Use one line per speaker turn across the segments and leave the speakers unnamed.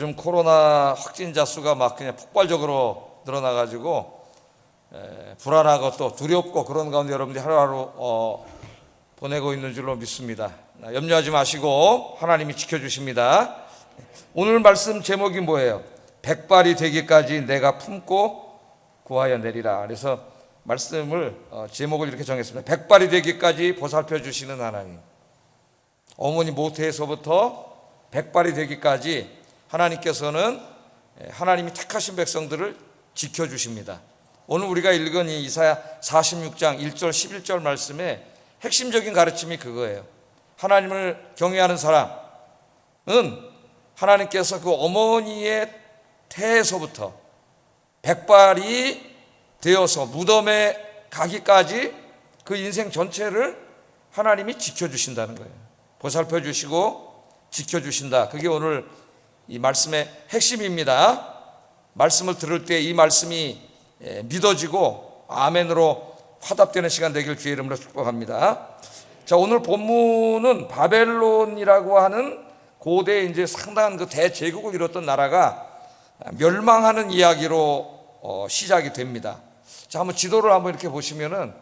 요즘 코로나 확진자 수가 막 그냥 폭발적으로 늘어나가지고 불안하고 또 두렵고 그런 가운데 여러분들이 하루하루 보내고 있는 줄로 믿습니다. 염려하지 마시고 하나님이 지켜주십니다. 오늘 말씀 제목이 뭐예요? 백발이 되기까지 내가 품고 구하여 내리라. 그래서 말씀을 제목을 이렇게 정했습니다. 백발이 되기까지 보살펴 주시는 하나님. 어머니 모태에서부터 백발이 되기까지 하나님께서는 하나님이 택하신 백성들을 지켜주십니다. 오늘 우리가 읽은 이 이사야 46장 1절 11절 말씀에 핵심적인 가르침이 그거예요. 하나님을 경외하는 사람은 하나님께서 그 어머니의 태에서부터 백발이 되어서 무덤에 가기까지 그 인생 전체를 하나님이 지켜주신다는 거예요. 보살펴 주시고 지켜주신다. 그게 오늘 이 말씀의 핵심입니다. 말씀을 들을 때 이 말씀이 믿어지고 아멘으로 화답되는 시간 되길 주의 이름으로 축복합니다. 자, 오늘 본문은 바벨론이라고 하는 고대 이제 상당한 그 대제국을 이뤘던 나라가 멸망하는 이야기로 시작이 됩니다. 자, 한번 지도를 한번 이렇게 보시면은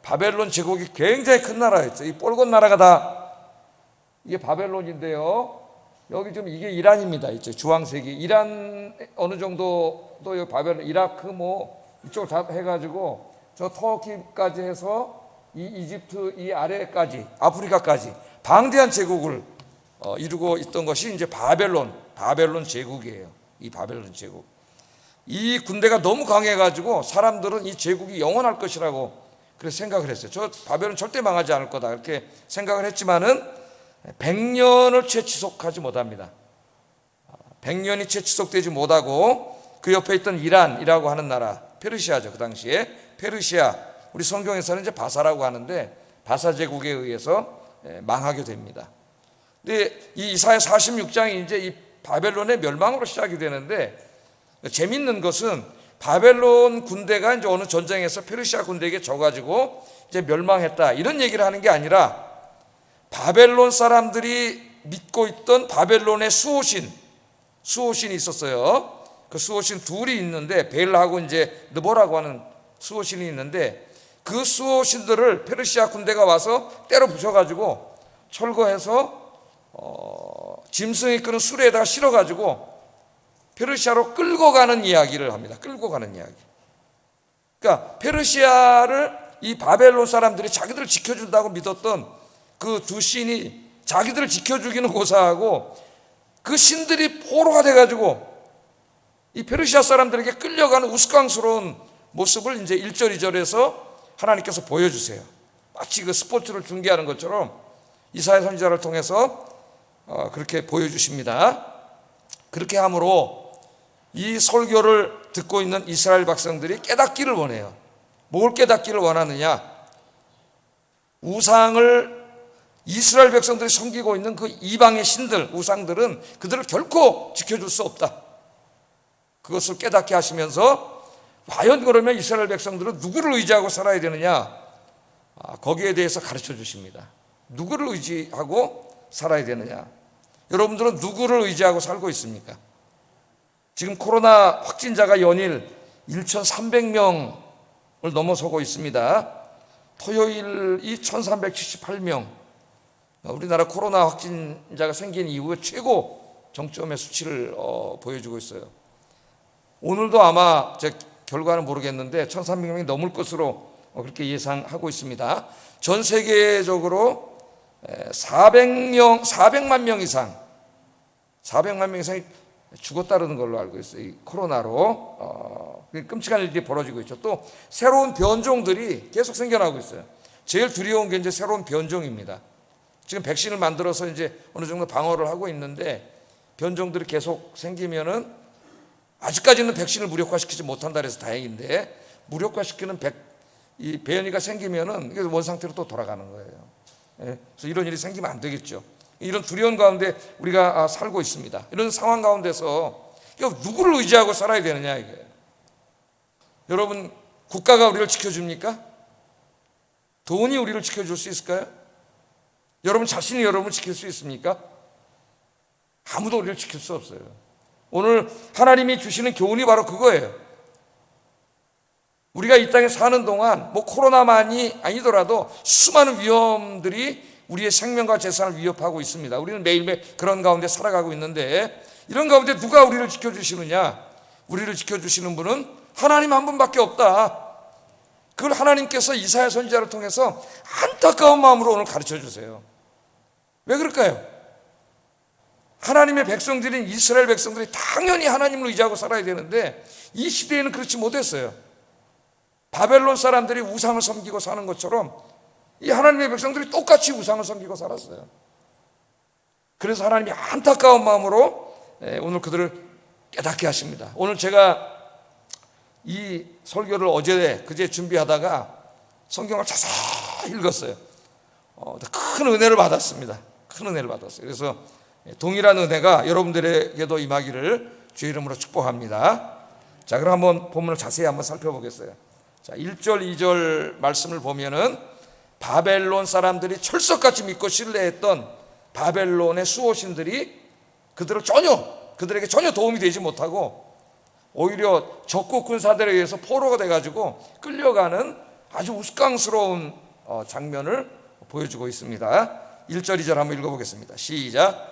바벨론 제국이 굉장히 큰 나라였죠. 이 뻘건 나라가 다 이게 바벨론인데요. 여기 좀 이게 이란입니다. 이쪽 주황색이 이란 어느 정도 또 여기 바벨론, 이라크 뭐 이쪽 다 해가지고 저 터키까지 해서 이 이집트 이 아래까지 아프리카까지 방대한 제국을 이루고 있던 것이 이제 바벨론 제국이에요. 이 바벨론 제국. 이 군대가 너무 강해가지고 사람들은 이 제국이 영원할 것이라고 그래서 생각을 했어요. 저 바벨론 절대 망하지 않을 거다 이렇게 생각을 했지만은 100년을 채 지속하지 못합니다. 100년이 채 지속되지 못하고 그 옆에 있던 이란이라고 하는 나라, 페르시아죠. 그 당시에 페르시아, 우리 성경에서는 이제 바사라고 하는데 바사 제국에 의해서 망하게 됩니다. 근데 이 이사야 46장이 이제 이 바벨론의 멸망으로 시작이 되는데 재밌는 것은 바벨론 군대가 이제 어느 전쟁에서 페르시아 군대에게 져가지고 이제 멸망했다 이런 얘기를 하는 게 아니라 바벨론 사람들이 믿고 있던 바벨론의 수호신이 있었어요. 그 수호신 둘이 있는데 벨하고 이제 느보라고 하는 수호신이 있는데 그 수호신들을 페르시아 군대가 와서 때려 부셔가지고 철거해서 짐승이 끄는 수레에다가 실어가지고 페르시아로 끌고 가는 이야기를 합니다. 끌고 가는 이야기. 그러니까 페르시아를 이 바벨론 사람들이 자기들을 지켜준다고 믿었던 그 두 신이 자기들을 지켜주기는 고사하고 그 신들이 포로가 돼가지고 이 페르시아 사람들에게 끌려가는 우스꽝스러운 모습을 이제 1절 2절에서 하나님께서 보여주세요. 마치 그 스포츠를 중계하는 것처럼 이사야 선지자를 통해서 그렇게 보여주십니다. 그렇게 함으로 이 설교를 듣고 있는 이스라엘 백성들이 깨닫기를 원해요. 뭘 깨닫기를 원하느냐? 우상을 이스라엘 백성들이 섬기고 있는 그 이방의 신들, 우상들은 그들을 결코 지켜줄 수 없다. 그것을 깨닫게 하시면서 과연 그러면 이스라엘 백성들은 누구를 의지하고 살아야 되느냐? 거기에 대해서 가르쳐 주십니다. 누구를 의지하고 살아야 되느냐? 여러분들은 누구를 의지하고 살고 있습니까? 지금 코로나 확진자가 연일 1,300명을 넘어서고 있습니다. 토요일이 1,378명. 우리나라 코로나 확진자가 생긴 이후에 최고 정점의 수치를 보여주고 있어요. 오늘도 아마 제 결과는 모르겠는데 1,300명이 넘을 것으로 그렇게 예상하고 있습니다. 전 세계적으로 400만 명 이상이 죽었다는 걸로 알고 있어요. 이 코로나로 끔찍한 일들이 벌어지고 있죠. 또 새로운 변종들이 계속 생겨나고 있어요. 제일 두려운 게 이제 새로운 변종입니다. 지금 백신을 만들어서 이제 어느 정도 방어를 하고 있는데 변종들이 계속 생기면은 아직까지는 백신을 무력화시키지 못한다 해서 다행인데 무력화시키는 이 변이가 생기면은 이게 원 상태로 또 돌아가는 거예요. 그래서 이런 일이 생기면 안 되겠죠. 이런 두려운 가운데 우리가 살고 있습니다. 이런 상황 가운데서 누구를 의지하고 살아야 되느냐 이게. 여러분, 국가가 우리를 지켜줍니까? 돈이 우리를 지켜줄 수 있을까요? 여러분 자신이 여러분을 지킬 수 있습니까? 아무도 우리를 지킬 수 없어요. 오늘 하나님이 주시는 교훈이 바로 그거예요. 우리가 이 땅에 사는 동안 코로나만이 아니더라도 수많은 위험들이 우리의 생명과 재산을 위협하고 있습니다. 우리는 매일매일 그런 가운데 살아가고 있는데, 이런 가운데 누가 우리를 지켜주시느냐? 우리를 지켜주시는 분은 하나님 한 분밖에 없다. 그걸 하나님께서 이사야 선지자를 통해서 안타까운 마음으로 오늘 가르쳐 주세요. 왜 그럴까요? 하나님의 백성들인 이스라엘 백성들이 당연히 하나님을 의지하고 살아야 되는데 이 시대에는 그렇지 못했어요. 바벨론 사람들이 우상을 섬기고 사는 것처럼 이 하나님의 백성들이 똑같이 우상을 섬기고 살았어요. 그래서 하나님이 안타까운 마음으로 오늘 그들을 깨닫게 하십니다. 오늘 제가 이 설교를 그제 준비하다가 성경을 자세히 읽었어요. 큰 은혜를 받았습니다. 큰 은혜를 받았어요. 그래서 동일한 은혜가 여러분들에게도 임하기를 주의 이름으로 축복합니다. 자, 그럼 한번 본문을 자세히 한번 살펴보겠어요. 자, 1절 2절 말씀을 보면은 바벨론 사람들이 철석같이 믿고 신뢰했던 바벨론의 수호신들이 그들에게 전혀 도움이 되지 못하고 오히려 적국 군사들에 의해서 포로가 돼가지고 끌려가는 아주 우스꽝스러운 장면을 보여주고 있습니다. 1절 2절 한번 읽어보겠습니다. 시작.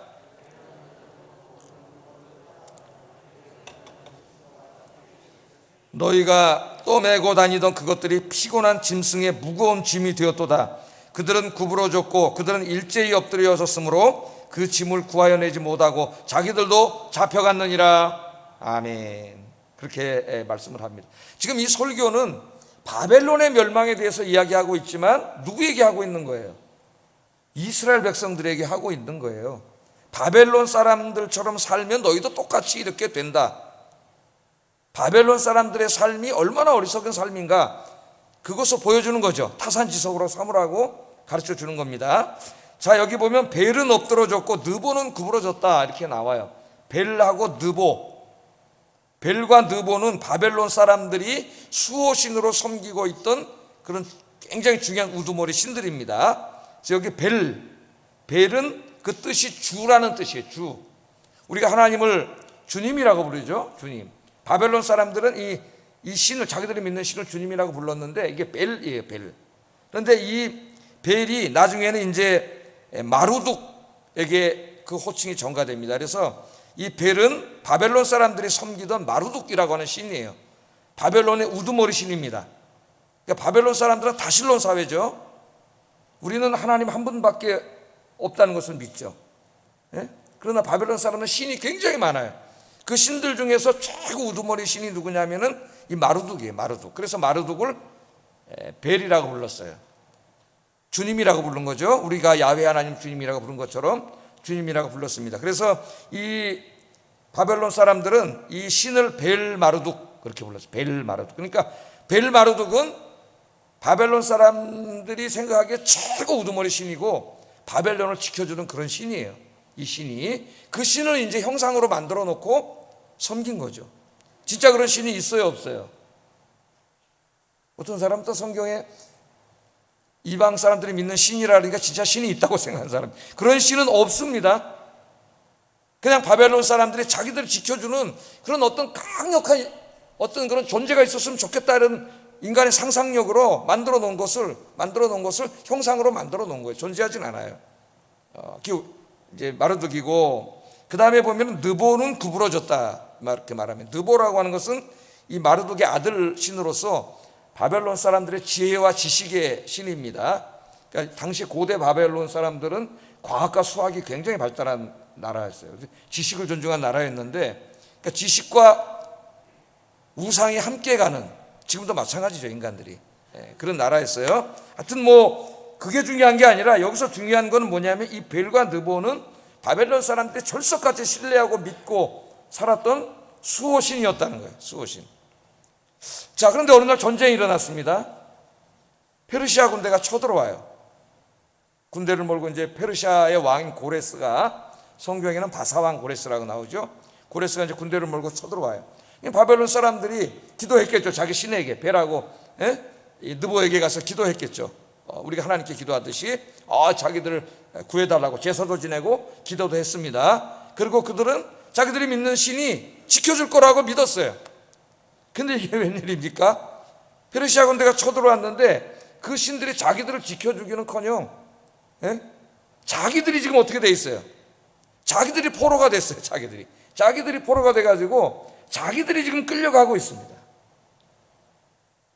너희가 떠매고 다니던 그것들이 피곤한 짐승의 무거운 짐이 되었도다. 그들은 구부러졌고 그들은 일제히 엎드려졌으므로 그 짐을 구하여내지 못하고 자기들도 잡혀갔느니라. 아멘. 그렇게 말씀을 합니다. 지금 이 설교는 바벨론의 멸망에 대해서 이야기하고 있지만 누구에게 하고 있는 거예요? 이스라엘 백성들에게 하고 있는 거예요. 바벨론 사람들처럼 살면 너희도 똑같이 이렇게 된다. 바벨론 사람들의 삶이 얼마나 어리석은 삶인가, 그것을 보여주는 거죠. 타산지석으로 삼으라고 가르쳐 주는 겁니다. 자, 여기 보면 벨은 엎드러졌고 느보는 구부러졌다 이렇게 나와요. 벨하고 느보, 벨과 느보는 바벨론 사람들이 수호신으로 섬기고 있던 그런 굉장히 중요한 우두머리 신들입니다. 그래서 여기 벨은 그 뜻이 주라는 뜻이에요. 주. 우리가 하나님을 주님이라고 부르죠. 주님. 바벨론 사람들은 이 신을, 자기들이 믿는 신을 주님이라고 불렀는데 이게 벨이에요. 벨. 그런데 이 벨이 나중에는 이제 마루둑에게 그 호칭이 전가됩니다. 그래서 이 벨은 바벨론 사람들이 섬기던 마루둑이라고 하는 신이에요. 바벨론의 우두머리 신입니다. 그러니까 바벨론 사람들은 다실론 사회죠. 우리는 하나님 한 분밖에 없다는 것을 믿죠. 예? 그러나 바벨론 사람은 신이 굉장히 많아요. 그 신들 중에서 최고 우두머리 신이 누구냐면은 이 마루둑이에요. 마루둑. 그래서 마루둑을 벨이라고 불렀어요. 주님이라고 부른 거죠. 우리가 야훼 하나님 주님이라고 부른 것처럼 주님이라고 불렀습니다. 그래서 이 바벨론 사람들은 이 신을 벨 마루둑 그렇게 불렀어요. 벨 마루둑. 그러니까 벨 마루둑은 바벨론 사람들이 생각하기에 최고 우두머리 신이고 바벨론을 지켜주는 그런 신이에요. 이 신이 그 신을 이제 형상으로 만들어 놓고 섬긴 거죠. 진짜 그런 신이 있어요, 없어요? 어떤 사람은 또 성경에 이방 사람들이 믿는 신이라니까 진짜 신이 있다고 생각하는 사람, 그런 신은 없습니다. 그냥 바벨론 사람들이 자기들을 지켜주는 그런 어떤 강력한 어떤 그런 존재가 있었으면 좋겠다는 인간의 상상력으로 만들어 놓은 것을 형상으로 만들어 놓은 거예요. 존재하진 않아요. 이제 마르둑이고, 그 다음에 보면 느보는 구부러졌다 이렇게 말하면, 느보라고 하는 것은 이 마르둑의 아들 신으로서 바벨론 사람들의 지혜와 지식의 신입니다. 그러니까 당시 고대 바벨론 사람들은 과학과 수학이 굉장히 발달한 나라였어요. 지식을 존중한 나라였는데, 그러니까 지식과 우상이 함께 가는, 지금도 마찬가지죠, 인간들이. 그런 나라였어요. 하여튼 그게 중요한 게 아니라 여기서 중요한 건 뭐냐면 이 벨과 느보는 바벨론 사람들이 철석같이 신뢰하고 믿고 살았던 수호신이었다는 거예요. 수호신. 자, 그런데 어느 날 전쟁이 일어났습니다. 페르시아 군대가 쳐들어와요. 군대를 몰고 이제 페르시아의 왕인 고레스가, 성경에는 바사왕 고레스라고 나오죠. 고레스가 이제 군대를 몰고 쳐들어와요. 바벨론 사람들이 기도했겠죠. 자기 신에게, 벨하고 이 느보에게 가서 기도했겠죠. 우리가 하나님께 기도하듯이 자기들을 구해달라고 제사도 지내고 기도도 했습니다. 그리고 그들은 자기들이 믿는 신이 지켜줄 거라고 믿었어요. 근데 이게 웬일입니까? 페르시아 군대가 쳐들어왔는데 그 신들이 자기들을 지켜주기는커녕 자기들이 지금 어떻게 돼 있어요? 자기들이 포로가 됐어요. 자기들이 포로가 돼가지고 자기들이 지금 끌려가고 있습니다.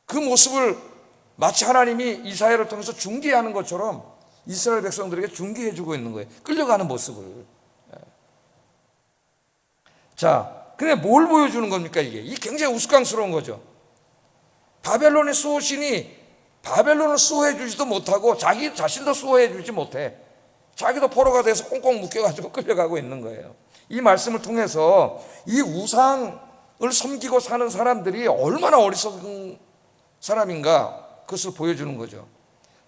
그 모습을 마치 하나님이 이사야를 통해서 중계하는 것처럼 이스라엘 백성들에게 중계해주고 있는 거예요. 끌려가는 모습을. 자, 근데 뭘 보여주는 겁니까 이게? 이 굉장히 우스꽝스러운 거죠. 바벨론의 수호신이 바벨론을 수호해 주지도 못하고 자기 자신도 수호해 주지 못해. 자기도 포로가 돼서 꽁꽁 묶여가지고 끌려가고 있는 거예요. 이 말씀을 통해서 이 우상을 섬기고 사는 사람들이 얼마나 어리석은 사람인가 그것을 보여주는 거죠.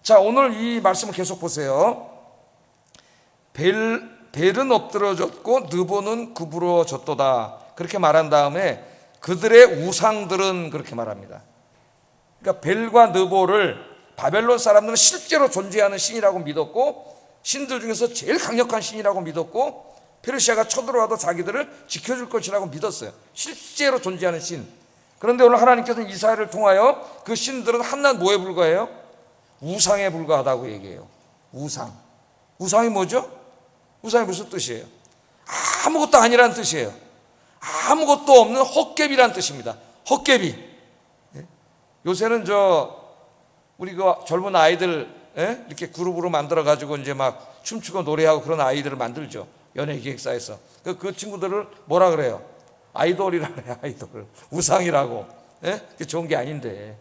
자, 오늘 이 말씀을 계속 보세요. 벨은 엎드러졌고 느보는 구부러졌도다 그렇게 말한 다음에 그들의 우상들은 그렇게 말합니다. 그러니까 벨과 느보를 바벨론 사람들은 실제로 존재하는 신이라고 믿었고 신들 중에서 제일 강력한 신이라고 믿었고 페르시아가 쳐들어와도 자기들을 지켜줄 것이라고 믿었어요. 실제로 존재하는 신. 그런데 오늘 하나님께서는 이사야를 통하여 그 신들은 한낱 뭐에 불과해요? 우상에 불과하다고 얘기해요. 우상이 뭐죠? 우상이 무슨 뜻이에요? 아무것도 아니라는 뜻이에요. 아무것도 없는 헛개비란 뜻입니다. 헛개비. 요새는 우리 그 젊은 아이들 이렇게 그룹으로 만들어 가지고 이제 막 춤추고 노래하고 그런 아이들을 만들죠. 연예기획사에서. 그 친구들을 뭐라 그래요? 아이돌이라 그래요. 아이돌. 우상이라고. 그게 좋은 게 아닌데.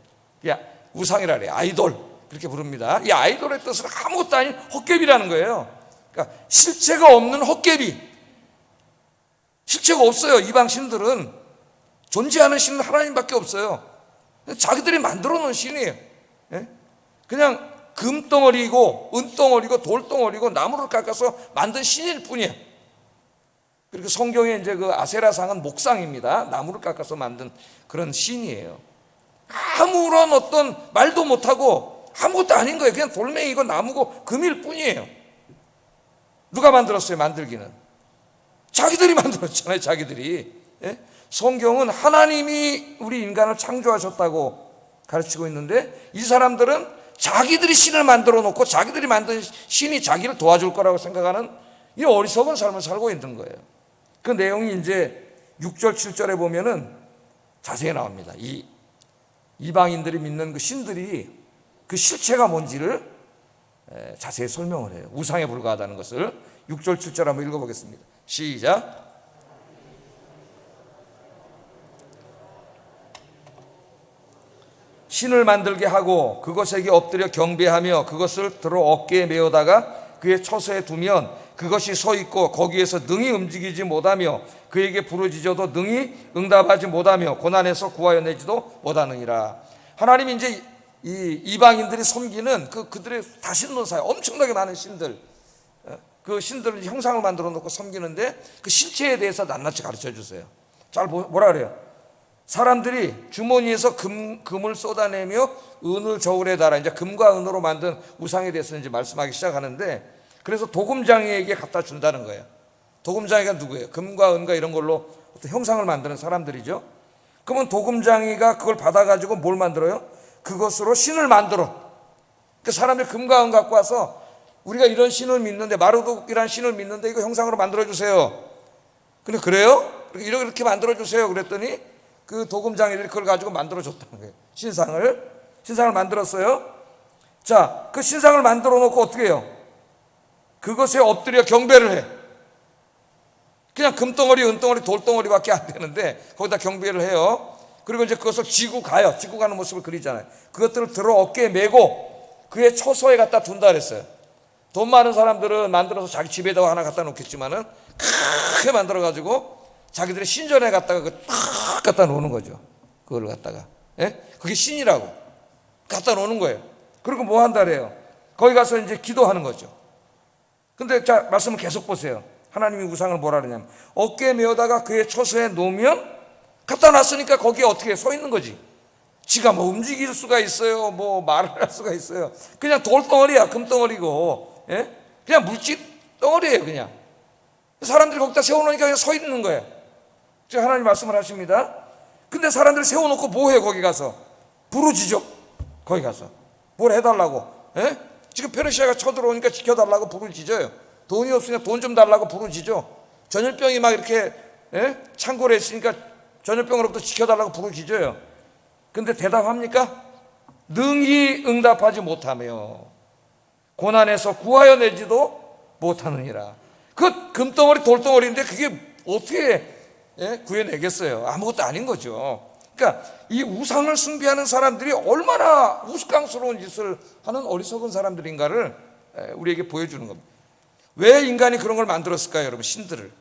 우상이라 그래요. 아이돌. 그렇게 부릅니다. 이 아이돌의 뜻은 아무것도 아닌 헛개비라는 거예요. 그러니까 실체가 없는 헛개비. 실체가 없어요. 이방 신들은. 존재하는 신은 하나님밖에 없어요. 자기들이 만들어 놓은 신이에요. 그냥 금덩어리고 은덩어리고 돌덩어리고 나무를 깎아서 만든 신일 뿐이에요. 그리고 성경에 이제 그 아세라상은 목상입니다. 나무를 깎아서 만든 그런 신이에요. 아무런 어떤 말도 못하고 아무것도 아닌 거예요. 그냥 돌멩이고 나무고 금일 뿐이에요. 누가 만들었어요? 만들기는 자기들이 만들었잖아요. 자기들이. 성경은 하나님이 우리 인간을 창조하셨다고 가르치고 있는데 이 사람들은 자기들이 신을 만들어 놓고 자기들이 만든 신이 자기를 도와줄 거라고 생각하는 이 어리석은 삶을 살고 있는 거예요. 그 내용이 이제 6절 7절에 보면은 자세히 나옵니다. 이 이방인들이 믿는 그 신들이 그 실체가 뭔지를 자세히 설명을 해요. 우상에 불과하다는 것을 6절 7절 한번 읽어보겠습니다. 시작. 신을 만들게 하고 그것에게 엎드려 경배하며 그것을 들어 어깨에 메어다가 그의 처소에 두면 그것이 서 있고 거기에서 능히 움직이지 못하며 그에게 부르짖어도 능히 응답하지 못하며 고난에서 구하여내지도 못하느니라. 하나님이 이제 이 이방인들이 섬기는 그들의 다신론사에 엄청나게 많은 신들, 그 신들을 형상을 만들어 놓고 섬기는데 그 실체에 대해서 낱낱이 가르쳐 주세요. 잘 뭐라 그래요? 사람들이 주머니에서 금을 쏟아내며 은을 저울에 달아 이제 금과 은으로 만든 우상에 대해서 이제 말씀하기 시작하는데 그래서 도금장이에게 갖다 준다는 거예요. 도금장이가 누구예요? 금과 은과 이런 걸로 어떤 형상을 만드는 사람들이죠. 그러면 도금장이가 그걸 받아가지고 뭘 만들어요? 그것으로 신을 만들어. 그 사람들이 금과 은 갖고 와서 우리가 이런 신을 믿는데 마르둑이라는 신을 믿는데 이거 형상으로 만들어주세요. 근데 그래요? 이렇게 만들어주세요. 그랬더니 그 도금장이들이 그걸 가지고 만들어줬다는 거예요. 신상을 만들었어요. 자, 그 신상을 만들어 놓고 어떻게 해요? 그것에 엎드려 경배를 해. 그냥 금덩어리, 은덩어리, 돌덩어리밖에 안 되는데 거기다 경배를 해요. 그리고 이제 그것을 지고 가요. 지고 가는 모습을 그리잖아요. 그것들을 들어 어깨에 메고 그의 처소에 갖다 둔다 그랬어요. 돈 많은 사람들은 만들어서 자기 집에다가 하나 갖다 놓겠지만은 크게 만들어가지고 자기들의 신전에 갖다가 탁 갖다 놓는 거죠. 그걸 갖다가. 그게 신이라고. 갖다 놓는 거예요. 그리고 뭐 한다 그래요? 거기 가서 이제 기도하는 거죠. 근데 자, 말씀을 계속 보세요. 하나님이 우상을 뭐라 그러냐면 어깨에 메어다가 그의 처소에 놓으면 갖다 놨으니까 거기에 어떻게 서 있는 거지. 지가 뭐 움직일 수가 있어요. 뭐 말을 할 수가 있어요. 그냥 돌덩어리야. 금덩어리고. 그냥 물질 덩어리예요. 그냥. 사람들이 거기다 세워놓으니까 그냥 서 있는 거예요. 지금 하나님 말씀을 하십니다. 근데 사람들 세워놓고 뭐해? 거기 가서 부르짖어. 거기 가서 뭘 해달라고? 예? 지금 페르시아가 쳐들어오니까 지켜달라고 부르짖어요. 돈이 없으니까 돈 좀 달라고 부르짖어. 전염병이 막 이렇게 창궐에 있으니까 전염병으로부터 지켜달라고 부르짖어요. 근데 대답합니까? 능히 응답하지 못하며 고난에서 구하여 내지도 못하느니라. 그 금덩어리 돌덩어리인데 그게 어떻게 구해내겠어요? 아무것도 아닌 거죠. 그러니까 이 우상을 숭배하는 사람들이 얼마나 우스꽝스러운 짓을 하는 어리석은 사람들인가를 우리에게 보여주는 겁니다. 왜 인간이 그런 걸 만들었을까요, 여러분? 신들을.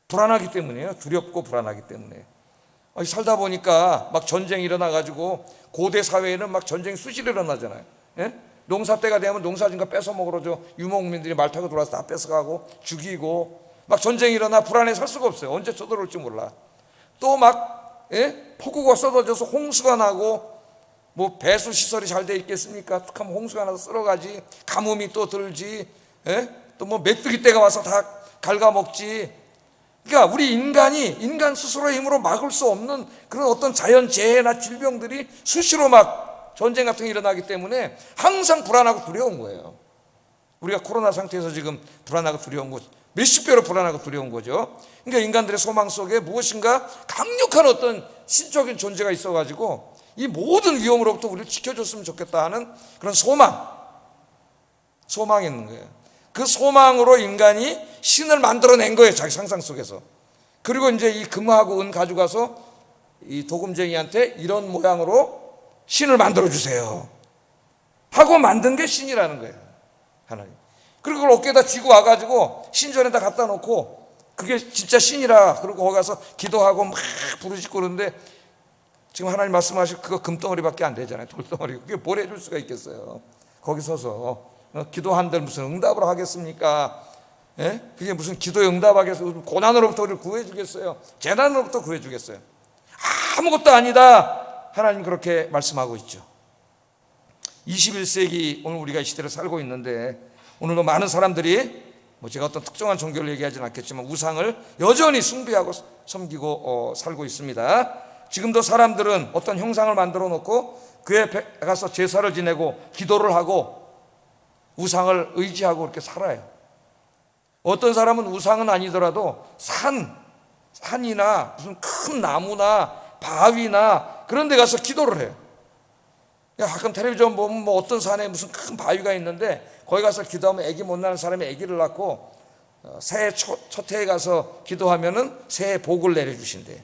불안하기 때문이에요. 두렵고 불안하기 때문에. 살다 보니까 막 전쟁이 일어나가지고 고대 사회에는 막 전쟁이 수시로 일어나잖아요. 농사 때가 되면 농사진 거 뺏어 먹으러 유목민들이 말 타고 들어와서 다 뺏어가고 죽이고 막 전쟁이 일어나 불안해 살 수가 없어요. 언제 쳐들어올지 몰라. 또 막 폭우가 쏟아져서 홍수가 나고 뭐 배수 시설이 잘 돼 있겠습니까? 툭 하면 홍수가 나서 쓸어가지. 가뭄이 또 들지. 또 뭐 메뚜기 떼가 와서 다 갉아먹지. 그러니까 우리 인간 스스로의 힘으로 막을 수 없는 그런 어떤 자연재해나 질병들이 수시로 막 전쟁 같은 게 일어나기 때문에 항상 불안하고 두려운 거예요. 우리가 코로나 상태에서 지금 불안하고 두려운 거죠. 몇십 배로 불안하고 두려운 거죠. 그러니까 인간들의 소망 속에 무엇인가 강력한 어떤 신적인 존재가 있어가지고 이 모든 위험으로부터 우리를 지켜줬으면 좋겠다 하는 그런 소망이 있는 거예요. 그 소망으로 인간이 신을 만들어낸 거예요. 자기 상상 속에서. 그리고 이제 이 금하고 은 가져가서 이 도금쟁이한테 이런 모양으로 신을 만들어 주세요 하고 만든 게 신이라는 거예요. 하나님. 그리고 그걸 어깨에다 쥐고 와가지고 신전에다 갖다 놓고 그게 진짜 신이라 그러고 거기 가서 기도하고 막 부르짖고 그러는데 지금 하나님 말씀하실 그거 금덩어리밖에 안 되잖아요. 돌덩어리. 그게 뭘 해줄 수가 있겠어요. 거기 서서 기도한들 무슨 응답을 하겠습니까? 그게 무슨 기도에 응답하겠어요? 고난으로부터 우리를 구해주겠어요? 재난으로부터 구해주겠어요? 아무것도 아니다. 하나님 그렇게 말씀하고 있죠. 21세기 오늘 우리가 이 시대를 살고 있는데 오늘도 많은 사람들이 뭐 제가 어떤 특정한 종교를 얘기하지는 않겠지만 우상을 여전히 숭배하고 섬기고 살고 있습니다. 지금도 사람들은 어떤 형상을 만들어 놓고 그에 가서 제사를 지내고 기도를 하고 우상을 의지하고 그렇게 살아요. 어떤 사람은 우상은 아니더라도 산이나 무슨 큰 나무나 바위나 그런 데 가서 기도를 해요. 가끔 텔레비전 보면 뭐 어떤 산에 무슨 큰 바위가 있는데 거기 가서 기도하면 아기 못 낳는 사람이 아기를 낳고 새해 첫 해에 가서 기도하면은 새해 복을 내려주신대.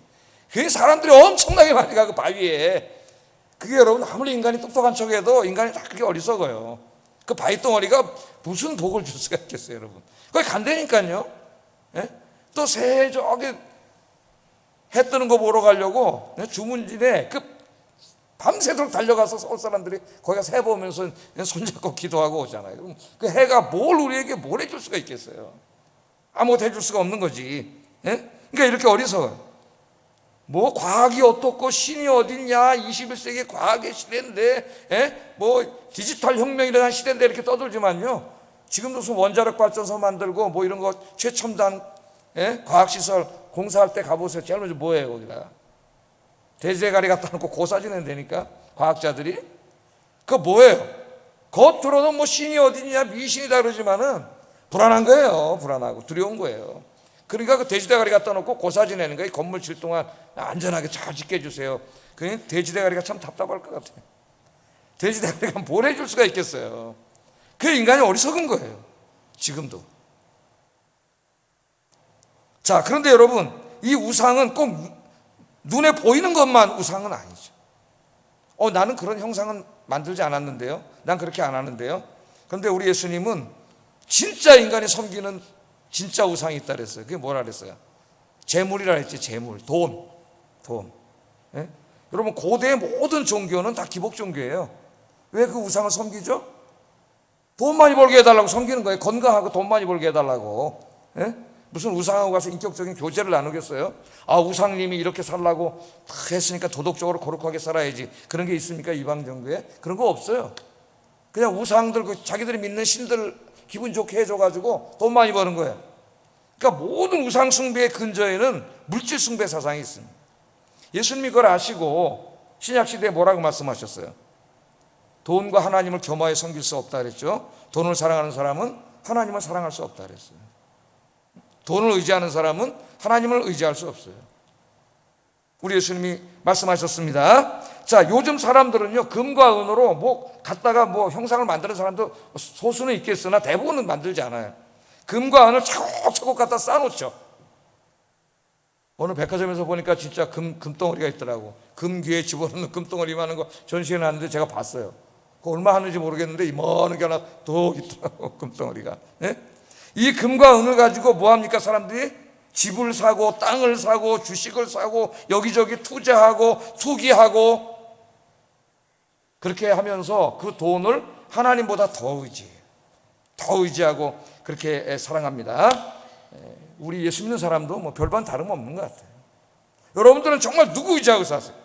그 사람들이 엄청나게 많이 가 그 바위에. 그게 여러분 아무리 인간이 똑똑한 척해도 인간이 다 그게 어리석어요. 그 바위 덩어리가 무슨 복을 줄 수가 있겠어요, 여러분. 거기 간다니까요. 또 새해 저기 해 뜨는 거 보러 가려고 주문진에 그 밤새도록 달려가서 서울 사람들이 거기 가서 해 보면서 손잡고 기도하고 오잖아요. 그럼 그 해가 우리에게 뭘 해줄 수가 있겠어요? 아무것도 해줄 수가 없는 거지. 그러니까 이렇게 어리석어요. 뭐 과학이 어떻고 신이 어딨냐, 21세기 과학의 시대인데 뭐 디지털 혁명이 일어난 시대인데 이렇게 떠들지만요, 지금도 무슨 원자력 발전소 만들고 뭐 이런 거 최첨단 과학시설 공사할 때 가보세요. 제일 먼저 뭐예요? 거기다 돼지대가리 갖다 놓고 고사지는 데니까 과학자들이. 그거 뭐예요? 겉으로는 뭐 신이 어딨냐 미신이다 그러지만은 불안한 거예요. 불안하고 두려운 거예요. 그러니까 그 돼지대가리 갖다 놓고 고사지 내는 거예요. 건물 질 동안 안전하게 잘 짓게 해주세요. 그러니 돼지대가리가 참 답답할 것 같아요. 돼지대가리가 뭘 해줄 수가 있겠어요. 그 인간이 어리석은 거예요. 지금도. 자, 그런데 여러분, 이 우상은 꼭 눈에 보이는 것만 우상은 아니죠. 나는 그런 형상은 만들지 않았는데요. 난 그렇게 안 하는데요. 그런데 우리 예수님은 진짜 인간이 섬기는 진짜 우상이 있다 그랬어요. 그게 뭐라 그랬어요? 재물이라 했지. 재물, 돈. 여러분 고대의 모든 종교는 다 기복 종교예요. 왜 그 우상을 섬기죠? 돈 많이 벌게 해달라고 섬기는 거예요. 건강하고 돈 많이 벌게 해달라고. 무슨 우상하고 가서 인격적인 교제를 나누겠어요? 우상님이 이렇게 살라고 했으니까 도덕적으로 거룩하게 살아야지. 그런 게 있습니까? 이방 종교에? 그런 거 없어요. 그냥 우상들, 자기들이 믿는 신들 기분 좋게 해줘가지고 돈 많이 버는 거예요. 그러니까 모든 우상 숭배의 근저에는 물질 숭배 사상이 있습니다. 예수님이 그걸 아시고 신약 시대에 뭐라고 말씀하셨어요? 돈과 하나님을 겸하여 섬길 수 없다 그랬죠. 돈을 사랑하는 사람은 하나님을 사랑할 수 없다 그랬어요. 돈을 의지하는 사람은 하나님을 의지할 수 없어요. 우리 예수님이 말씀하셨습니다. 자, 요즘 사람들은요, 금과 은으로 뭐 갖다가 뭐 형상을 만드는 사람도 소수는 있겠으나 대부분은 만들지 않아요. 금과 은을 차곡차곡 갖다 쌓아놓죠. 어느 백화점에서 보니까 진짜 금덩어리가 있더라고. 금귀에 집어넣는 금덩어리 많은 거 전시해 놨는데 제가 봤어요. 그거 얼마 하는지 모르겠는데 이만한 게 하나 더 있더라고, 금덩어리가. 네? 이 금과 은을 가지고 뭐합니까? 사람들이 집을 사고 땅을 사고 주식을 사고 여기저기 투자하고 투기하고 그렇게 하면서 그 돈을 하나님보다 더 의지하고 그렇게 사랑합니다. 우리 예수 믿는 사람도 뭐 별반 다름없는 것 같아요. 여러분들은 정말 누구 의지하고 사세요?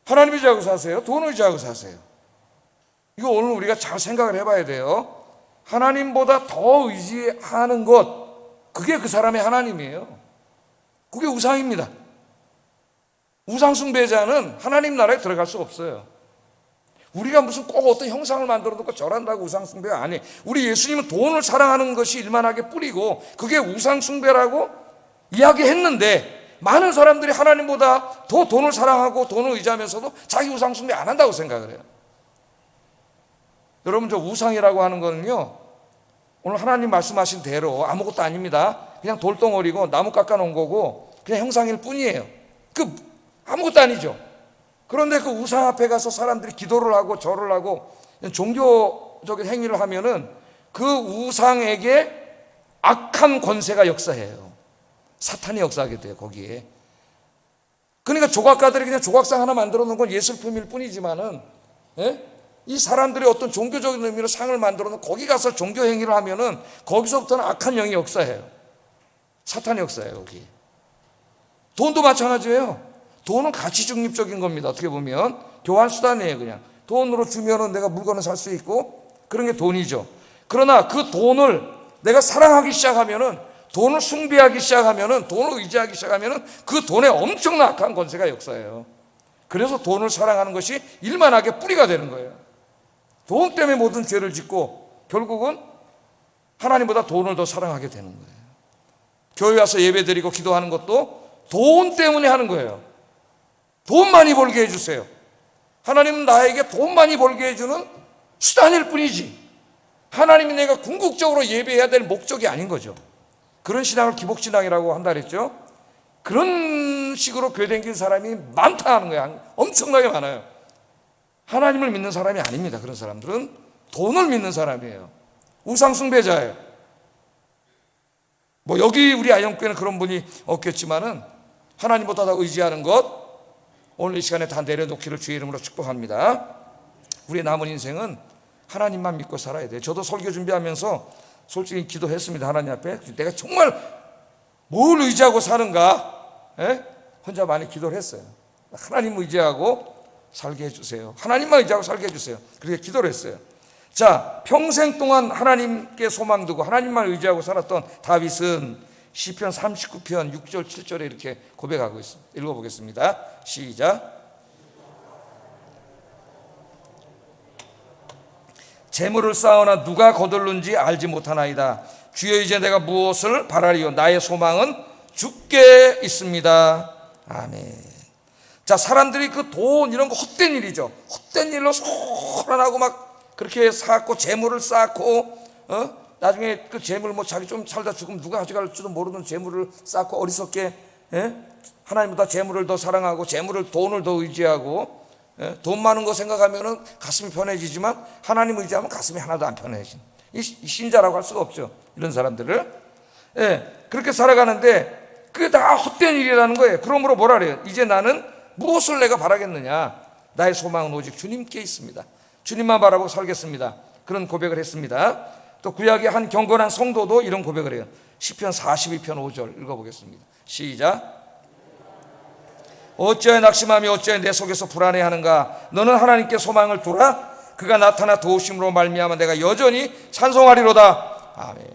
하나님 의지하고 사세요? 돈 의지하고 사세요? 이거 오늘 우리가 잘 생각을 해봐야 돼요. 하나님보다 더 의지하는 것, 그게 그 사람의 하나님이에요. 그게 우상입니다. 우상 숭배자는 하나님 나라에 들어갈 수 없어요. 우리가 무슨 꼭 어떤 형상을 만들어 놓고 절한다고 우상 숭배가 아니에요. 우리 예수님은 돈을 사랑하는 것이 일만하게 뿌리고 그게 우상 숭배라고 이야기했는데 많은 사람들이 하나님보다 더 돈을 사랑하고 돈을 의지하면서도 자기 우상 숭배 안 한다고 생각을 해요. 여러분, 저 우상이라고 하는 거는요, 오늘 하나님 말씀하신 대로 아무것도 아닙니다. 그냥 돌덩어리고 나무 깎아 놓은 거고 그냥 형상일 뿐이에요. 그 아무것도 아니죠. 그런데 그 우상 앞에 가서 사람들이 기도를 하고 절을 하고 종교적인 행위를 하면은 그 우상에게 악한 권세가 역사해요. 사탄이 역사하게 돼요, 거기에. 그러니까 조각가들이 그냥 조각상 하나 만들어 놓은 건 예술품일 뿐이지만은, 이 사람들이 어떤 종교적인 의미로 상을 만들어 놓고 거기 가서 종교 행위를 하면은 거기서부터는 악한 영이 역사해요. 사탄이 역사해요, 거기. 돈도 마찬가지예요. 돈은 가치 중립적인 겁니다. 어떻게 보면 교환 수단이에요. 그냥 돈으로 주면은 내가 물건을 살 수 있고 그런 게 돈이죠. 그러나 그 돈을 내가 사랑하기 시작하면은, 돈을 숭배하기 시작하면은, 돈을 의지하기 시작하면은 그 돈에 엄청난 악한 권세가 역사해요. 그래서 돈을 사랑하는 것이 일만하게 뿌리가 되는 거예요. 돈 때문에 모든 죄를 짓고 결국은 하나님보다 돈을 더 사랑하게 되는 거예요. 교회 와서 예배 드리고 기도하는 것도 돈 때문에 하는 거예요. 돈 많이 벌게 해주세요. 하나님은 나에게 돈 많이 벌게 해주는 수단일 뿐이지 하나님이 내가 궁극적으로 예배해야 될 목적이 아닌 거죠. 그런 신앙을 기복신앙이라고 한다 그랬죠. 그런 식으로 교회 다니는 사람이 많다 하는 거예요. 엄청나게 많아요. 하나님을 믿는 사람이 아닙니다. 그런 사람들은 돈을 믿는 사람이에요. 우상 숭배자예요. 뭐 여기 우리 아영교회는 그런 분이 없겠지만은 하나님보다 더 의지하는 것, 오늘 이 시간에 다 내려놓기를 주의 이름으로 축복합니다. 우리의 남은 인생은 하나님만 믿고 살아야 돼요. 저도 설교 준비하면서 솔직히 기도했습니다. 하나님 앞에 내가 정말 뭘 의지하고 사는가, 혼자 많이 기도를 했어요. 하나님 의지하고 살게 해주세요. 하나님만 의지하고 살게 해주세요. 그렇게 기도를 했어요. 자, 평생 동안 하나님께 소망 두고 하나님만 의지하고 살았던 다윗은 시편 39편 6절 7절에 이렇게 고백하고 있습니다. 읽어보겠습니다. 시작. 재물을 쌓으나 누가 거둘는지 알지 못하나이다. 주여, 이제 내가 무엇을 바라리요? 나의 소망은 주께 있습니다. 아멘. 자, 사람들이 그 돈 이런 거 헛된 일이죠. 헛된 일로 소란하고 막 그렇게 쌓고 재물을 쌓고 나중에 그 재물 뭐 자기 좀 살다 죽으면 누가 가져갈지도 모르는 재물을 쌓고 어리석게 하나님보다 재물을 더 사랑하고 재물을 돈을 더 의지하고 돈 많은 거 생각하면은 가슴이 편해지지만 하나님 의지하면 가슴이 하나도 안 편해진 이 신자라고 할 수가 없죠. 이런 사람들을 그렇게 살아가는데 그게 다 헛된 일이라는 거예요. 그러므로 뭐라 그래요? 이제 나는 무엇을 내가 바라겠느냐? 나의 소망은 오직 주님께 있습니다. 주님만 바라보고 살겠습니다. 그런 고백을 했습니다. 또 구약의 한 경건한 성도도 이런 고백을 해요. 시편 42편 5절 읽어보겠습니다. 시작. 어찌하여 낙심하며 어찌하여 내 속에서 불안해하는가? 너는 하나님께 소망을 두라. 그가 나타나 도우심으로 말미암아 내가 여전히 찬송하리로다. 아멘.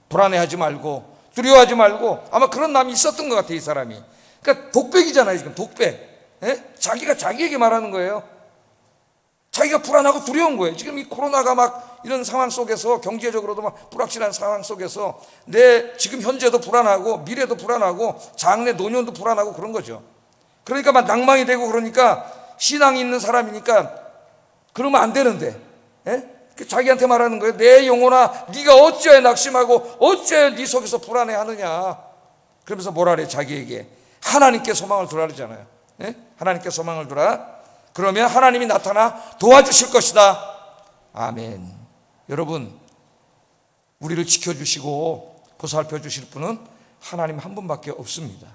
불안해하지 말고 두려워하지 말고, 아마 그런 마음이 있었던 것 같아요, 이 사람이. 그러니까 독백이잖아요, 지금 독백. 예? 자기가 자기에게 말하는 거예요. 자기가 불안하고 두려운 거예요. 지금 이 코로나가 막 이런 상황 속에서, 경제적으로도 막 불확실한 상황 속에서 내 지금 현재도 불안하고 미래도 불안하고 장래 노년도 불안하고 그런 거죠. 그러니까 막 낭망이 되고, 그러니까 신앙이 있는 사람이니까 그러면 안 되는데, 예? 자기한테 말하는 거예요. 내 영혼아, 네가 어찌하여 낙심하고 어찌하여 네 속에서 불안해하느냐. 그러면서 뭐라 그래? 자기에게 하나님께 소망을 두라 그러잖아요. 예? 하나님께 소망을 두라. 그러면 하나님이 나타나 도와주실 것이다. 아멘. 여러분, 우리를 지켜주시고 보살펴 주실 분은 하나님 한 분밖에 없습니다.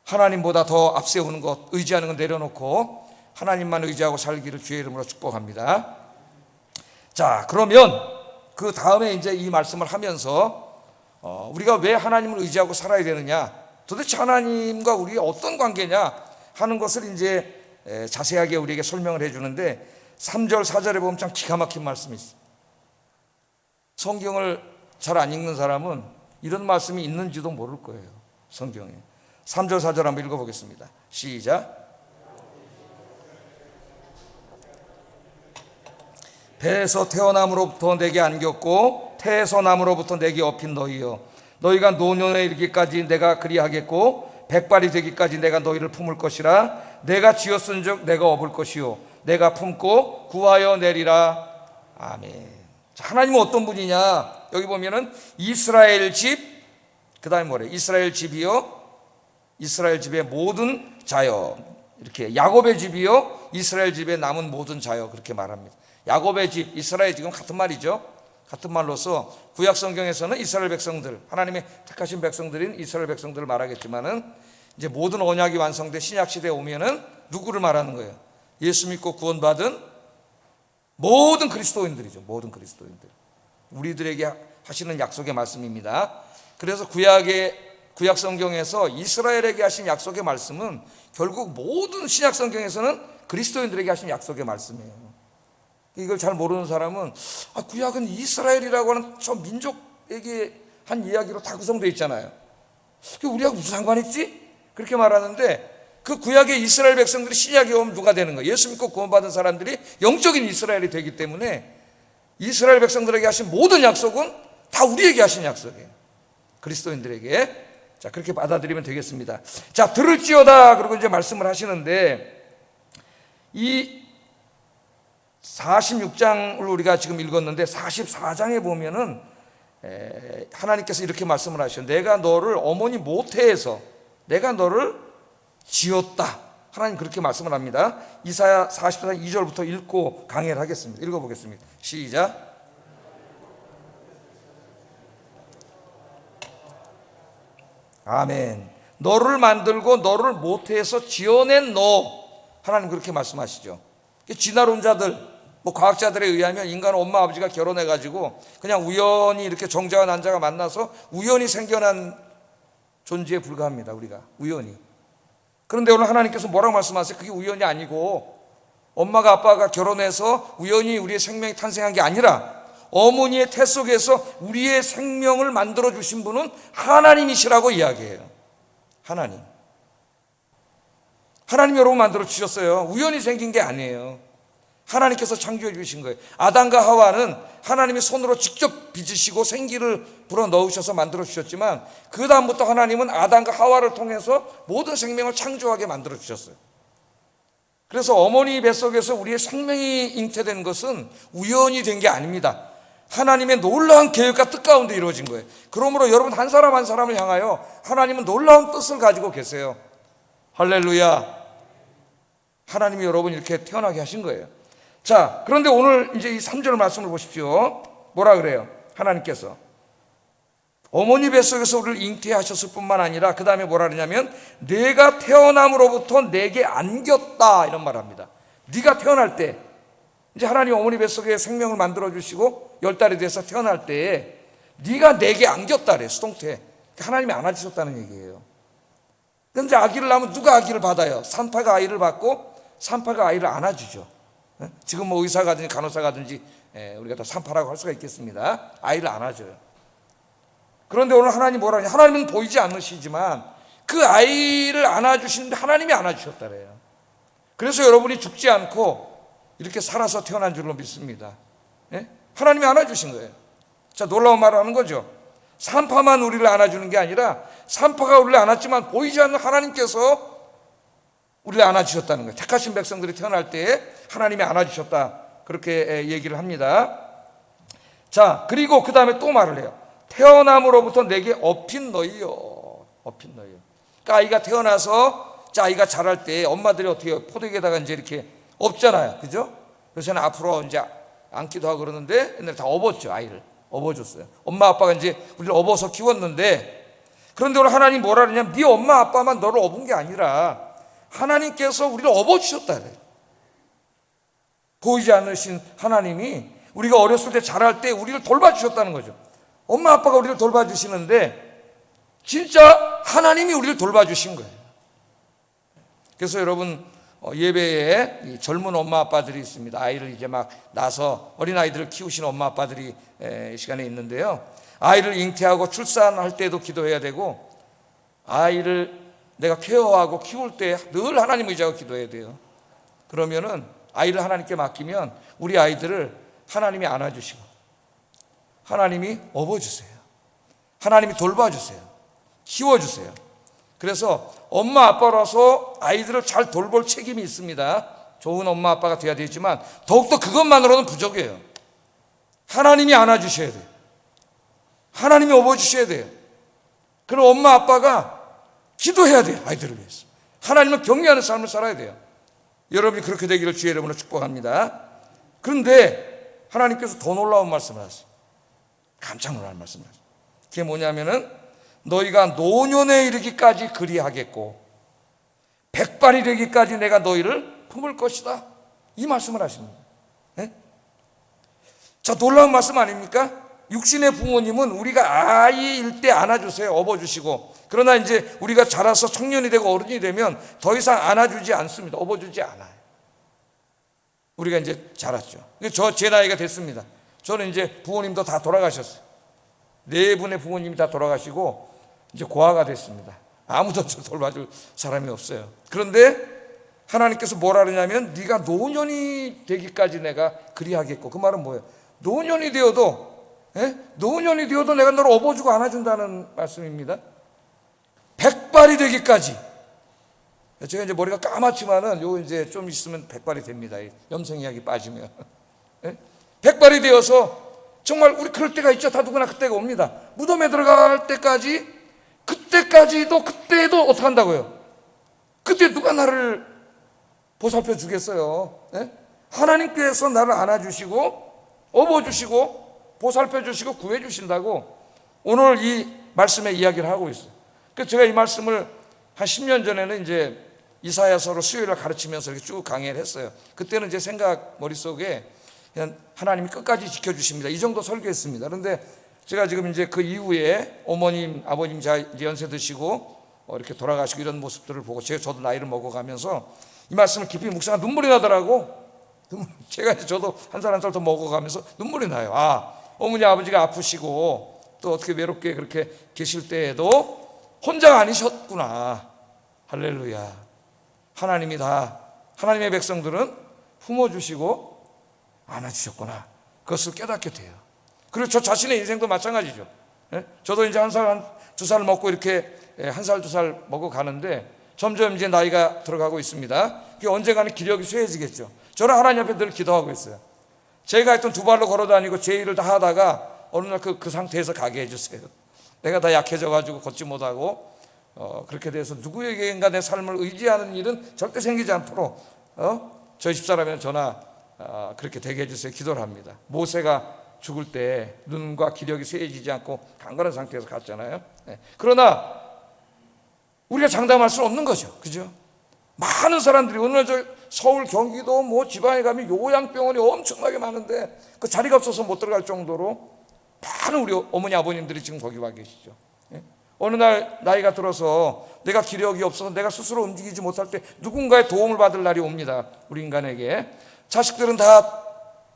하나님보다 더 앞세우는 것, 의지하는 것 내려놓고 하나님만 의지하고 살기를 주의 이름으로 축복합니다. 자, 그러면 그 다음에 이제 이 말씀을 하면서 우리가 왜 하나님을 의지하고 살아야 되느냐, 도대체 하나님과 우리의 어떤 관계냐 하는 것을 이제 자세하게 우리에게 설명을 해주는데, 3절 4절에 보면 참 기가 막힌 말씀이 있어요. 성경을 잘 안 읽는 사람은 이런 말씀이 있는지도 모를 거예요, 성경에. 3절 4절 한번 읽어보겠습니다. 시작. 배에서 태어남으로부터 내게 안겼고 태에서 남으로부터 내게 업힌 너희여, 너희가 노년에 이르기까지 내가 그리하겠고 백발이 되기까지 내가 너희를 품을 것이라. 내가 지었은즉 내가 업을 것이요 내가 품고 구하여 내리라. 아멘. 자, 하나님은 어떤 분이냐, 여기 보면은 이스라엘 집, 그 다음에 뭐래? 이스라엘 집이요 이스라엘 집의 모든 자여, 이렇게 야곱의 집이요 이스라엘 집에 남은 모든 자여, 그렇게 말합니다. 야곱의 집, 이스라엘 지금 같은 말이죠. 같은 말로서 구약 성경에서는 이스라엘 백성들, 하나님의 택하신 백성들인 이스라엘 백성들을 말하겠지만은, 이제 모든 언약이 완성돼 신약 시대에 오면은 누구를 말하는 거예요? 예수 믿고 구원받은 모든 그리스도인들이죠. 모든 그리스도인들, 우리들에게 하시는 약속의 말씀입니다. 그래서 구약 성경에서 이스라엘에게 하신 약속의 말씀은 결국 모든 신약 성경에서는 그리스도인들에게 하신 약속의 말씀이에요. 이걸 잘 모르는 사람은 구약은 이스라엘이라고 하는 저 민족에게 한 이야기로 다 구성되어 있잖아요. 우리하고 무슨 상관이 있지? 그렇게 말하는데, 그 구약의 이스라엘 백성들이 신약에 오면 누가 되는 거예요? 예수 믿고 구원받은 사람들이 영적인 이스라엘이 되기 때문에 이스라엘 백성들에게 하신 모든 약속은 다 우리에게 하신 약속이에요, 그리스도인들에게. 자, 그렇게 받아들이면 되겠습니다. 자, 들을지어다 그러고 이제 말씀을 하시는데, 이 46장을 우리가 지금 읽었는데 44장에 보면은 하나님께서 이렇게 말씀을 하셔요. 내가 너를 어머니 모태에서 내가 너를 지었다. 하나님 그렇게 말씀을 합니다. 이사야 44장 2절부터 읽고 강해를 하겠습니다. 읽어보겠습니다. 시작. 아멘. 너를 만들고 너를 모태에서 지어낸 너, 하나님 그렇게 말씀하시죠. 진화론 자들, 과학자들에 의하면 인간은 엄마 아버지가 결혼해가지고 그냥 우연히 이렇게 정자와 난자가 만나서 우연히 생겨난 존재에 불과합니다, 우리가. 우연히. 그런데 오늘 하나님께서 뭐라고 말씀하세요? 그게 우연이 아니고, 엄마가 아빠가 결혼해서 우연히 우리의 생명이 탄생한 게 아니라 어머니의 태 속에서 우리의 생명을 만들어 주신 분은 하나님이시라고 이야기해요. 하나님 여러분 만들어 주셨어요. 우연히 생긴 게 아니에요. 하나님께서 창조해 주신 거예요. 아담과 하와는 하나님이 손으로 직접 빚으시고 생기를 불어 넣으셔서 만들어 주셨지만, 그 다음부터 하나님은 아담과 하와를 통해서 모든 생명을 창조하게 만들어 주셨어요. 그래서 어머니 뱃속에서 우리의 생명이 잉태된 것은 우연히 된 게 아닙니다. 하나님의 놀라운 계획과 뜻 가운데 이루어진 거예요. 그러므로 여러분 한 사람 한 사람을 향하여 하나님은 놀라운 뜻을 가지고 계세요. 할렐루야. 하나님이 여러분 이렇게 태어나게 하신 거예요. 자, 그런데 오늘 이제 이 3절 말씀을 보십시오. 뭐라 그래요? 하나님께서 어머니 뱃속에서 우리를 잉태하셨을 뿐만 아니라 그 다음에 뭐라 그러냐면 내가 태어남으로부터 내게 안겼다, 이런 말을 합니다. 네가 태어날 때, 이제 하나님 어머니 뱃속에 생명을 만들어주시고 10달이 돼서 태어날 때에 네가 내게 안겼다 그래, 수동태. 하나님이 안아주셨다는 얘기예요. 그런데 아기를 낳으면 누가 아기를 받아요? 산파가 아이를 받고 산파가 아이를 안아주죠. 지금 의사가든지 간호사가든지 우리가 다 산파라고 할 수가 있겠습니다. 아이를 안아줘요. 그런데 오늘 하나님 뭐라 하냐? 하나님은 보이지 않으시지만 그 아이를 안아주시는데 하나님이 안아주셨다 그래요. 그래서 여러분이 죽지 않고 이렇게 살아서 태어난 줄로 믿습니다. 예? 하나님이 안아주신 거예요. 자, 놀라운 말을 하는 거죠. 산파만 우리를 안아주는 게 아니라 산파가 우리를 안았지만 보이지 않는 하나님께서 우리를 안아주셨다는 거예요. 택하신 백성들이 태어날 때 하나님이 안아주셨다, 그렇게 얘기를 합니다. 자, 그리고 그 다음에 또 말을 해요. 태어남으로부터 내게 업힌 너희요. 업힌 너희요. 그러니까 아이가 태어나서, 자, 아이가 자랄 때 엄마들이 어떻게 포도기에다가 이제 이렇게 업잖아요. 그죠? 요새는 앞으로 이제 안기도 하고 그러는데 옛날에 다 업었죠. 아이를 업어줬어요. 엄마 아빠가 이제 우리를 업어서 키웠는데, 그런데 오늘 하나님 뭐라 그러냐면 네 엄마 아빠만 너를 업은 게 아니라 하나님께서 우리를 업어주셨다 그래요. 보이지 않으신 하나님이 우리가 어렸을 때 자랄 때 우리를 돌봐주셨다는 거죠. 엄마 아빠가 우리를 돌봐주시는데 진짜 하나님이 우리를 돌봐주신 거예요. 그래서 여러분, 예배에 이 젊은 엄마 아빠들이 있습니다. 아이를 이제 막 낳아서 어린 아이들을 키우시는 엄마 아빠들이 시간에 있는데요. 아이를 잉태하고 출산할 때도 기도해야 되고, 아이를 내가 케어하고 키울 때 늘 하나님 의지하고 기도해야 돼요. 그러면은 아이를 하나님께 맡기면 우리 아이들을 하나님이 안아주시고 하나님이 업어주세요. 하나님이 돌봐주세요. 키워주세요. 그래서 엄마 아빠라서 아이들을 잘 돌볼 책임이 있습니다. 좋은 엄마 아빠가 돼야 되지만 더욱더 그것만으로는 부족해요. 하나님이 안아주셔야 돼요. 하나님이 업어주셔야 돼요. 그럼 엄마 아빠가 기도해야 돼요. 아이들을 위해서. 하나님을 경외하는 삶을 살아야 돼요. 여러분이 그렇게 되기를 주의 이름으로 축복합니다. 그런데 하나님께서 더 놀라운 말씀을 하세요. 깜짝 놀랄 말씀을 하세요. 그게 뭐냐면은 너희가 노년에 이르기까지 그리하겠고 백발이 되기까지 내가 너희를 품을 것이다, 이 말씀을 하십니다. 네? 자, 놀라운 말씀 아닙니까? 육신의 부모님은 우리가 아이일 때 안아주세요. 업어주시고. 그러나 이제 우리가 자라서 청년이 되고 어른이 되면 더 이상 안아주지 않습니다. 업어주지 않아요. 우리가 이제 자랐죠. 제 나이가 됐습니다. 저는 이제 부모님도 다 돌아가셨어요. 4분의 부모님이 다 돌아가시고 이제 고아가 됐습니다. 아무도 저를 돌봐줄 사람이 없어요. 그런데 하나님께서 뭐라 그러냐면 네가 노년이 되기까지 내가 그리하겠고, 그 말은 뭐예요? 노년이 되어도 노년이 되어도 내가 너를 업어주고 안아준다는 말씀입니다. 백발이 되기까지. 제가 이제 머리가 까맣지만은 요 이제 좀 있으면 백발이 됩니다. 염색약이 빠지면. 백발이 되어서 정말 우리 그럴 때가 있죠. 다 누구나 그때가 옵니다. 무덤에 들어갈 때까지, 그때까지도, 그때도 어떻게 한다고요? 그때 누가 나를 보살펴 주겠어요? 하나님께서 나를 안아주시고 업어주시고 보살펴 주시고 구해 주신다고 오늘 이 말씀의 이야기를 하고 있어요. 그래서 제가 이 말씀을 한 10년 전에는 이제 이사야서로 수요일을 가르치면서 이렇게 쭉 강의를 했어요. 그때는 제 생각 머릿속에 그냥 하나님이 끝까지 지켜주십니다, 이 정도 설교했습니다. 그런데 제가 지금 이제 그 이후에 어머님, 아버님 이제 연세 드시고 이렇게 돌아가시고 이런 모습들을 보고 저도 나이를 먹어가면서 이 말씀을 깊이 묵상하 눈물이 나더라고. 제가 이제 저도 한 살 한 살 더 먹어가면서 눈물이 나요. 아, 어머니 아버지가 아프시고 또 어떻게 외롭게 그렇게 계실 때에도 혼자가 아니셨구나. 할렐루야. 하나님이 다, 하나님의 백성들은 품어주시고 안아주셨구나. 그것을 깨닫게 돼요. 그리고 저 자신의 인생도 마찬가지죠. 저도 이제 한 살, 두 살 먹고 이렇게 한 살, 두 살 먹어가는데 점점 이제 나이가 들어가고 있습니다. 그게 언젠가는 기력이 쇠해지겠죠. 저는 하나님 앞에 늘 기도하고 있어요. 제가 하여튼 두 발로 걸어다니고 제 일을 다 하다가 어느 날 그 상태에서 가게 해주세요. 내가 다 약해져가지고 걷지 못하고 그렇게 돼서 누구에게인가 내 삶을 의지하는 일은 절대 생기지 않도록 저희 집사람이나 저나 그렇게 되게 해주세요. 기도를 합니다. 모세가 죽을 때 눈과 기력이 쇠해지지 않고 강건한 상태에서 갔잖아요. 그러나 우리가 장담할 수는 없는 거죠. 그죠? 많은 사람들이 오늘 저 서울, 경기도 뭐 지방에 가면 요양병원이 엄청나게 많은데 그 자리가 없어서 못 들어갈 정도로 많은 우리 어머니 아버님들이 지금 거기 와 계시죠. 어느 날 나이가 들어서 내가 기력이 없어서 내가 스스로 움직이지 못할 때 누군가의 도움을 받을 날이 옵니다. 우리 인간에게. 자식들은 다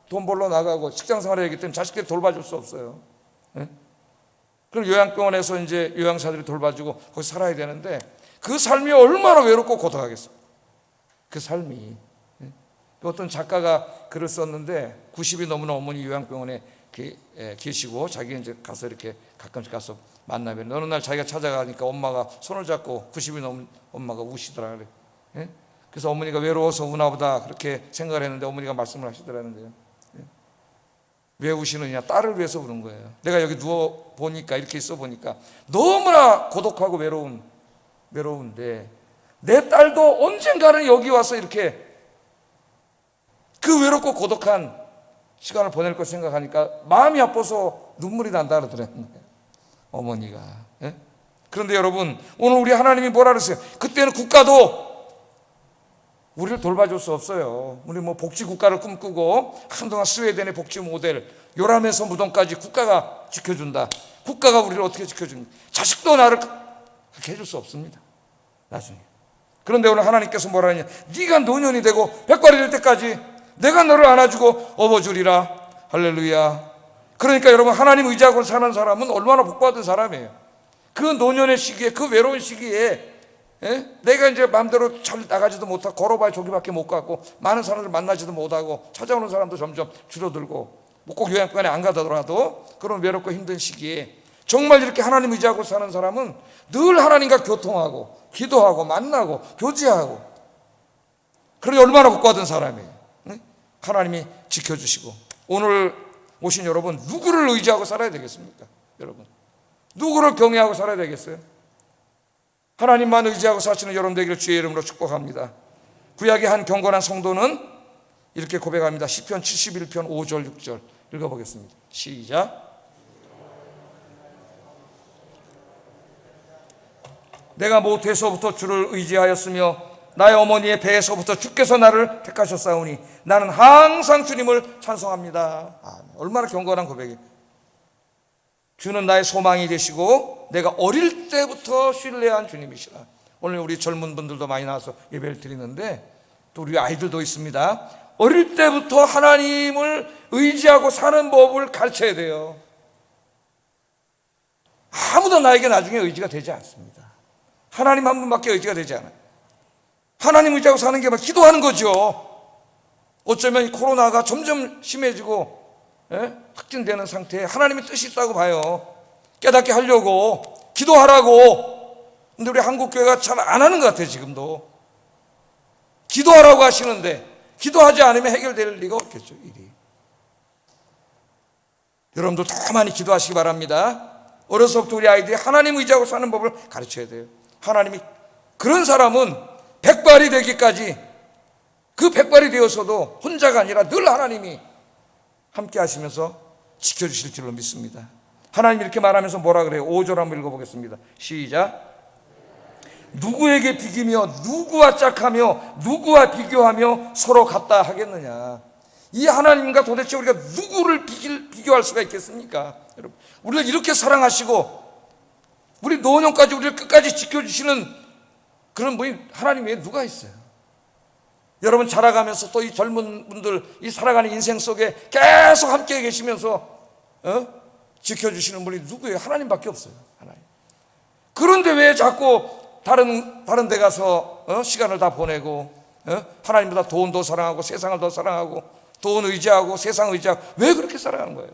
돈 벌러 나가고 직장 생활을 하기 때문에 자식들이 돌봐줄 수 없어요. 그럼 그럼 요양병원에서 이제 요양사들이 돌봐주고 거기 살아야 되는데 그 삶이 얼마나 외롭고 고독하겠습니까? 그 삶이. 어떤 작가가 글을 썼는데 90이 넘은 어머니 요양병원에 계시고 자기가 이제 가서 이렇게 가끔씩 가서 만나면 어느 날 자기가 찾아가니까 엄마가 손을 잡고 90이 넘은 엄마가 우시더라 그래. 그래서 어머니가 외로워서 우나보다 그렇게 생각을 했는데 어머니가 말씀을 하시더라는데요. 왜 우시느냐? 딸을 위해서 우는 거예요. 내가 여기 누워 보니까 이렇게 있어 보니까 너무나 고독하고 외로운데 내 딸도 언젠가는 여기 와서 이렇게 그 외롭고 고독한 시간을 보낼 것 생각하니까 마음이 아파서 눈물이 난다 그러더라고요. 어머니가. 그런데 여러분, 오늘 우리 하나님이 뭐라 그랬어요? 그때는 국가도 우리를 돌봐줄 수 없어요. 우리 뭐 복지국가를 꿈꾸고 한동안 스웨덴의 복지 모델 요람에서 무덤까지 국가가 지켜준다. 국가가 우리를 어떻게 지켜줍니까? 자식도 나를 그렇게 해줄 수 없습니다. 나중에. 그런데 오늘 하나님께서 뭐라 하냐? 네가 노년이 되고 백발이 될 때까지 내가 너를 안아주고 업어주리라. 할렐루야. 그러니까 여러분, 하나님 의지하고 사는 사람은 얼마나 복받은 사람이에요. 그 노년의 시기에, 그 외로운 시기에 내가 이제 마음대로 잘 나가지도 못하고 걸어봐야 저기밖에 못 가고 많은 사람들 만나지도 못하고 찾아오는 사람도 점점 줄어들고 뭐 꼭 요양병원에 안 가더라도 그런 외롭고 힘든 시기에 정말 이렇게 하나님 의지하고 사는 사람은 늘 하나님과 교통하고 기도하고 만나고 교제하고, 그러니 얼마나 복받은 사람이에요. 하나님이 지켜주시고. 오늘 오신 여러분, 누구를 의지하고 살아야 되겠습니까? 여러분, 누구를 경외하고 살아야 되겠어요? 하나님만 의지하고 사시는 여러분 되기를 주의 이름으로 축복합니다. 구약의 한 경건한 성도는 이렇게 고백합니다. 시편 71편 5절 6절 읽어보겠습니다. 시작. 내가 모태에서부터 주를 의지하였으며 나의 어머니의 배에서부터 주께서 나를 택하셨사오니 나는 항상 주님을 찬송합니다. 얼마나 경건한 고백이에요. 주는 나의 소망이 되시고 내가 어릴 때부터 신뢰한 주님이시라. 오늘 우리 젊은 분들도 많이 나와서 예배를 드리는데 또 우리 아이들도 있습니다. 어릴 때부터 하나님을 의지하고 사는 법을 가르쳐야 돼요. 아무도 나에게 나중에 의지가 되지 않습니다. 하나님 한 분밖에 의지가 되지 않아요. 하나님 의지하고 사는 게 막 기도하는 거죠. 어쩌면 이 코로나가 점점 심해지고 확진되는 상태에 하나님의 뜻이 있다고 봐요. 깨닫게 하려고 기도하라고. 근데 우리 한국교회가 잘 안 하는 것 같아요. 지금도 기도하라고 하시는데 기도하지 않으면 해결될 리가 없겠죠. 일이. 여러분도 더 많이 기도하시기 바랍니다. 어려서부터 우리 아이들이 하나님 의지하고 사는 법을 가르쳐야 돼요. 하나님이 그런 사람은 백발이 되기까지, 그 백발이 되어서도 혼자가 아니라 늘 하나님이 함께 하시면서 지켜주실 줄로 믿습니다. 하나님 이렇게 말하면서 뭐라 그래요? 5절 한번 읽어보겠습니다. 시작. 누구에게 비기며 누구와 짝하며 누구와 비교하며 서로 같다 하겠느냐. 이 하나님과 도대체 우리가 누구를 비교할 수가 있겠습니까? 여러분, 우리를 이렇게 사랑하시고 우리 노년까지 우리를 끝까지 지켜주시는 그런 분이 하나님 외에 누가 있어요? 여러분 자라가면서 또 이 젊은 분들 이 살아가는 인생 속에 계속 함께 계시면서 지켜주시는 분이 누구예요? 하나님밖에 없어요. 하나님. 그런데 왜 자꾸 다른 데 가서 시간을 다 보내고 하나님보다 돈도 사랑하고 세상을 더 사랑하고 돈 의지하고 세상 의지하고 왜 그렇게 살아가는 거예요?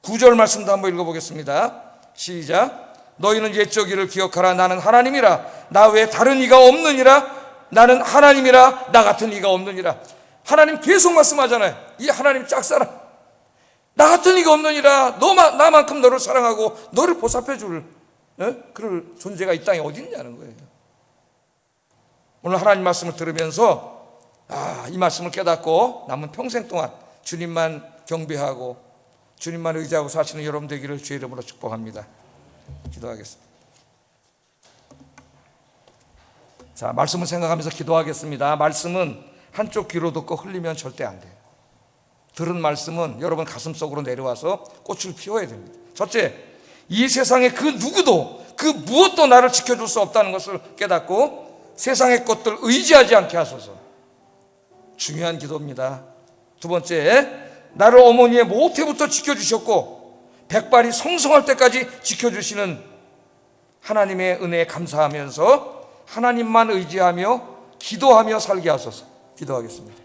9절 말씀도 한번 읽어보겠습니다. 시작. 너희는 옛적 일을 기억하라. 나는 하나님이라. 나 외에 다른 이가 없느니라. 나는 하나님이라. 나 같은 이가 없느니라. 하나님 계속 말씀하잖아요. 이 하나님 짝사랑. 나 같은 이가 없느니라. 나만큼 너를 사랑하고 너를 보살펴 줄 그럴 존재가 이 땅에 어디 있냐는 거예요. 오늘 하나님 말씀을 들으면서 이 말씀을 깨닫고 남은 평생 동안 주님만 경배하고 주님만 의지하고 사시는 여러분 되기를 주의 이름으로 축복합니다. 기도하겠습니다. 자, 말씀을 생각하면서 기도하겠습니다. 말씀은 한쪽 귀로 듣고 흘리면 절대 안 돼요. 들은 말씀은 여러분 가슴속으로 내려와서 꽃을 피워야 됩니다. 첫째, 이 세상에 그 누구도 그 무엇도 나를 지켜줄 수 없다는 것을 깨닫고 세상의 것들 의지하지 않게 하소서. 중요한 기도입니다. 두 번째, 나를 어머니의 모태부터 지켜주셨고 백발이 성성할 때까지 지켜주시는 하나님의 은혜에 감사하면서 하나님만 의지하며 기도하며 살게 하소서. 기도하겠습니다.